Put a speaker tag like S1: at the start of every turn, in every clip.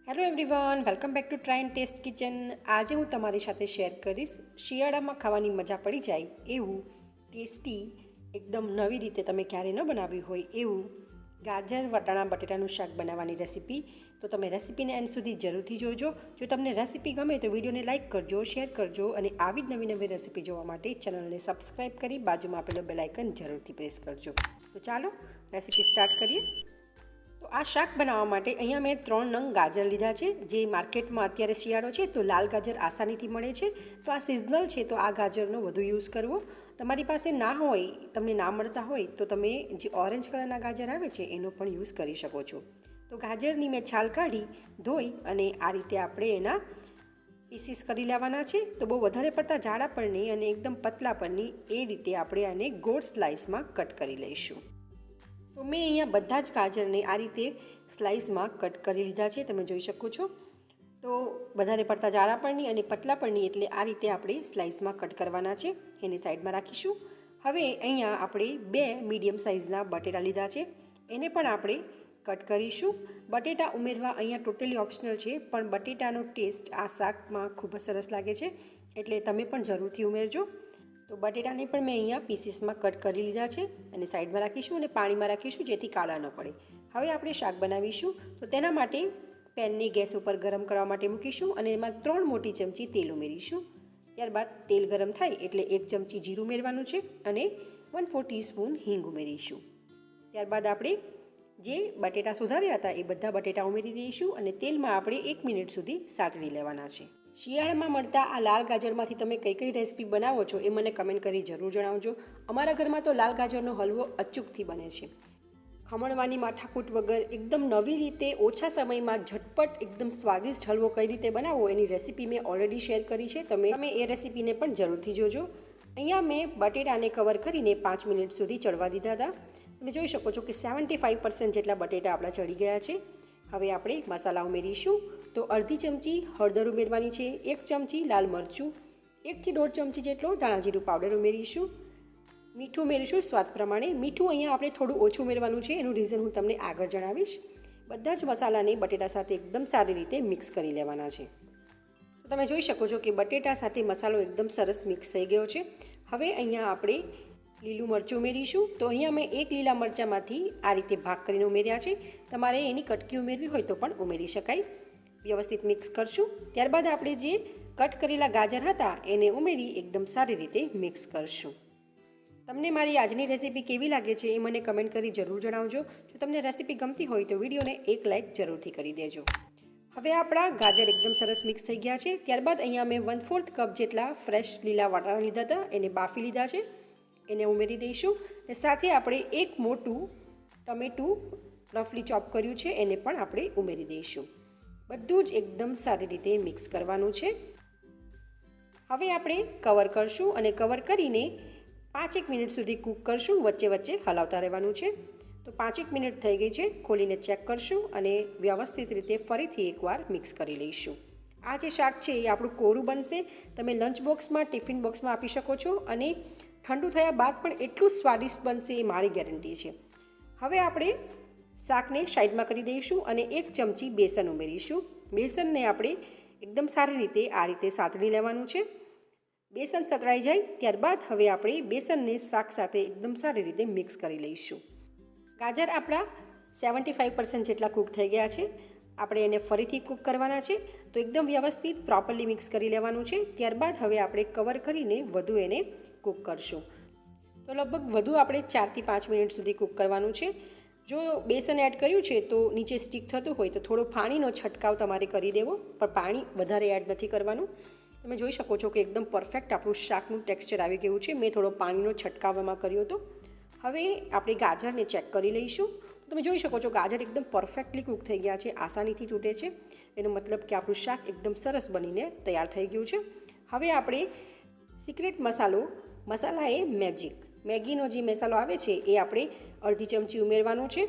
S1: Hello everyone, welcome back to try and taste kitchen. આજે હું તમારી સાથે શેર કરીશ શિયાળામાં ખાવાની મજા પડી જાય એવું ટેસ્ટી, એકદમ નવી રીતે તમે ક્યારે ન બનાવ્યું હોય એવું ગાજર વટાણા બટેટાનું શાક બનાવવાની રેસીપી. તો તમે રેસીપીને એન્ડ સુધી જરૂરથી જોજો. જો તમને રેસીપી ગમે તો વિડીયોને લાઇક કરજો, શેર કરજો અને આવી જ નવી નવી રેસીપી જોવા માટે ચેનલને સબસ્ક્રાઈબ કરી બાજુમાં આપેલો બેલ આઇકન જરૂરથી પ્રેસ કરજો. તો ચાલો રેસીપી સ્ટાર્ટ કરીએ. તો આ શાક બનાવવા માટે અહીંયા મેં 3 નંગ ગાજર લીધા છે. જે માર્કેટમાં અત્યારે શિયાળો છે તો લાલ ગાજર આસાનીથી મળે છે. તો આ સિઝનલ છે તો આ ગાજરનો વધુ યુઝ કરવો. તમારી પાસે ના હોય, તમને ના મળતા હોય તો તમે જે ઓરેન્જ કલરના ગાજર આવે છે એનો પણ યુઝ કરી શકો છો. તો ગાજરની મેં છાલ કાઢી ધોઈ અને આ રીતે આપણે એના પીસીસ કરી લેવાના છે. તો બહુ વધારે પડતા જાડા પણ નહીં અને એકદમ પતલા પણ નહીં, એ રીતે આપણે આને ગોળ સ્લાઇસમાં કટ કરી લઈશું. તો મેં અહીંયા બધા જ ગાજરને આ રીતે સ્લાઇસમાં કટ કરી લીધા છે, તમે જોઈ શકો છો. તો વધારે પડતા જાડા પણ નહીં અને પતલા પણ નહીં, એટલે આ રીતે આપણે સ્લાઇસમાં કટ કરવાના છે. એને સાઈડમાં રાખીશું. હવે અહીંયા આપણે 2 મીડિયમ સાઇઝના બટેટા લીધા છે, એને પણ આપણે કટ કરીશું. બટેટા ઉમેરવા અહીંયા ટોટલી ઓપ્શનલ છે, પણ બટેટાનો ટેસ્ટ આ શાકમાં ખૂબ જ સરસ લાગે છે, એટલે તમે પણ જરૂરથી ઉમેરજો. તો બટેટાને પણ મેં અહીંયા પીસીસમાં કટ કરી લીધા છે અને સાઈડમાં રાખીશું અને પાણીમાં રાખીશું, જેથી કાળા ન પડે. હવે આપણે શાક બનાવીશું. તો તેના માટે પેનને ગેસ ઉપર ગરમ કરવા માટે મૂકીશું અને એમાં 3 મોટી ચમચી તેલ ઉમેરીશું. ત્યારબાદ તેલ ગરમ થાય એટલે 1 ચમચી જીરું ઉમેરવાનું છે અને 1/4 ટીસ્પૂન હિંગ ઉમેરીશું. ત્યારબાદ આપણે જે બટેટા સુધાર્યા હતા એ બધા બટેટા ઉમેરી દઈશું અને તેલમાં આપણે 1 મિનિટ સુધી સાતળી લેવાના છે. શિયાળામાં મળતા આ લાલ ગાજરમાંથી તમે કઈ કઈ રેસીપી બનાવો છો એ મને કમેન્ટ કરી જરૂર જણાવજો. અમારા ઘરમાં તો લાલ ગાજરનો હલવો અચૂકથી બને છે. ખમણવાની માથાકૂટ વગર એકદમ નવી રીતે ઓછા સમયમાં ઝટપટ એકદમ સ્વાદિષ્ટ હલવો કઈ રીતે બનાવવો એની રેસીપી મેં ઓલરેડી શેર કરી છે. તમે એ રેસીપીને પણ જરૂરથી જોજો. અહીંયા મેં બટેટાને કવર કરીને 5 મિનિટ સુધી ચડવા દીધા હતા. તમે જોઈ શકો છો કે 75% જેટલા બટેટા આપણા ચડી ગયા છે. હવે આપણે મસાલા ઉમેરીશું. તો અડધી ચમચી હળદર ઉમેરવાની છે, 1 ચમચી લાલ મરચું, 1 થી 1.5 ચમચી જેટલો ધાણા જીરું પાવડર ઉમેરીશું. મીઠું ઉમેરીશું સ્વાદ પ્રમાણે. મીઠું અહીંયા આપણે થોડું ઓછું ઉમેરવાનું છે, એનું રીઝન હું તમને આગળ જણાવીશ. બધા જ મસાલાને બટેટા સાથે એકદમ સારી રીતે મિક્સ કરી લેવાના છે. તો તમે જોઈ શકો છો કે બટેટા સાથે મસાલો એકદમ સરસ મિક્સ થઈ ગયો છે. હવે અહીંયા આપણે લીલું મરચું ઉમેરીશું. તો અહીંયા મેં 1 લીલા મરચાંમાંથી આ રીતે ભાગ કરીને ઉમેર્યા છે. તમારે એની કટકી ઉમેરવી હોય તો પણ ઉમેરી શકાય. વ્યવસ્થિત મિક્સ કરશું. ત્યારબાદ આપણે જે કટ કરેલા ગાજર હતા એને ઉમેરી એકદમ સારી રીતે મિક્સ કરશું. તમને મારી આજની રેસીપી કેવી લાગે છે એ મને કમેન્ટ કરી જરૂર જણાવજો. જો તમને રેસીપી ગમતી હોય તો વિડીયોને 1 લાઇક જરૂરથી કરી દેજો. હવે આપણા ગાજર એકદમ સરસ મિક્સ થઈ ગયા છે. ત્યારબાદ અહીંયા મેં 1/4 કપ જેટલા ફ્રેશ લીલા વટાણા લીધા હતા, એને બાફી લીધા છે, એને ઉમેરી દઈશું. અને સાથે આપણે 1 મોટું ટમેટું રફલી ચોપ કર્યું છે, એને પણ આપણે ઉમેરી દઈશું. બધું જ એકદમ સારી રીતે મિક્સ કરવાનું છે. હવે આપણે કવર કરશું અને કવર કરીને 5-1 મિનિટ સુધી કૂક કરશું. વચ્ચે વચ્ચે હલાવતા રહેવાનું છે. તો 5-1 મિનિટ થઈ ગઈ છે, ખોલીને ચેક કરશું અને વ્યવસ્થિત રીતે ફરીથી એકવાર મિક્સ કરી લઈશું. આ જે શાક છે એ આપણું કોરું બનશે. તમે લંચ બોક્સમાં, ટિફિન બોક્સમાં આપી શકો છો અને ઠંડુ થયા બાદ પણ એટલું સ્વાદિષ્ટ બનશે એ મારી ગેરંટી છે. હવે આપણે શાકને સાઈડમાં કરી દઈશું અને 1 ચમચી બેસન ઉમેરીશું. બેસનને આપણે એકદમ સારી રીતે આ રીતે સાતળી લેવાનું છે. બેસન સતળાઈ જાય ત્યારબાદ હવે આપણે બેસનને શાક સાથે એકદમ સારી રીતે મિક્સ કરી લઈશું. ગાજર આપણા 75% જેટલા કૂક થઈ ગયા છે. આપણે એને ફરીથી કૂક કરવાના છે. તો એકદમ વ્યવસ્થિત પ્રોપરલી મિક્સ કરી લેવાનું છે. ત્યારબાદ હવે આપણે કવર કરીને વધુ એને કૂક કરશું. તો લગભગ વધુ આપણે 4 થી 5 મિનિટ સુધી કૂક કરવાનું છે. જો બેસન એડ કર્યું છે તો નીચે સ્ટીક થતું હોય તો થોડો પાણીનો છંટકાવ તમારે કરી દેવો, પણ પાણી વધારે એડ નથી કરવાનું. તમે જોઈ શકો છો કે એકદમ પરફેક્ટ આપણું શાકનું ટેક્સચર આવી ગયું છે. મેં થોડો પાણીનો છંટકાવ એમાં કર્યો હતો. હવે આપણે ગાજરને ચેક કરી લઈશું. તમે જોઈ શકો છો ગાજર એકદમ પરફેક્ટલી કૂક થઈ ગયા છે, આસાનીથી તૂટે છે. એનો મતલબ કે આપણું શાક એકદમ સરસ બનીને તૈયાર થઈ ગયું છે. હવે આપણે સિક્રેટ મસાલા એ મેગીનો જે મસાલો આવે છે એ આપણે અડધી ચમચી ઉમેરવાનું છે.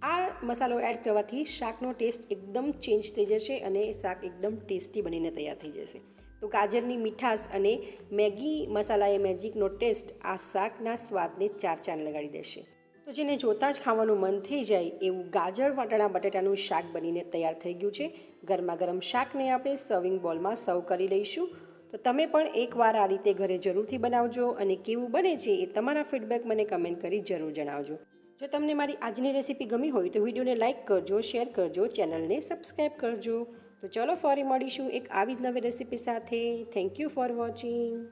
S1: આ મસાલો એડ કરવાથી શાકનો ટેસ્ટ એકદમ ચેન્જ થઈ જશે અને શાક એકદમ ટેસ્ટી બનીને તૈયાર થઈ જશે. તો ગાજરની મીઠાશ અને મેગી મસાલા એ મેજિકનો ટેસ્ટ આ શાકના સ્વાદને 4 ચાંદ લગાડી દેશે. તો જેને જોતાં જ ખાવાનું મન થઈ જાય એવું ગાજર વાટાણા બટેટાનું શાક બનીને તૈયાર થઈ ગયું છે. ગરમા ગરમ શાકને આપણે સર્વિંગ બોલમાં સર્વ કરી લઈશું. તો તમે પણ એકવાર આ રીતે ઘરે જરૂરથી બનાવજો અને કેવું બને છે એ તમારા ફીડબેક મને કમેન્ટ કરી જરૂર જણાવજો. જો તમને મારી આજની રેસીપી ગમી હોય તો વિડીયોને લાઇક કરજો, શેર કરજો, ચેનલને સબસ્ક્રાઈબ કરજો. તો ચલો ફરી મળીશું એક આવી જ નવી રેસીપી સાથે. Thank you for watching.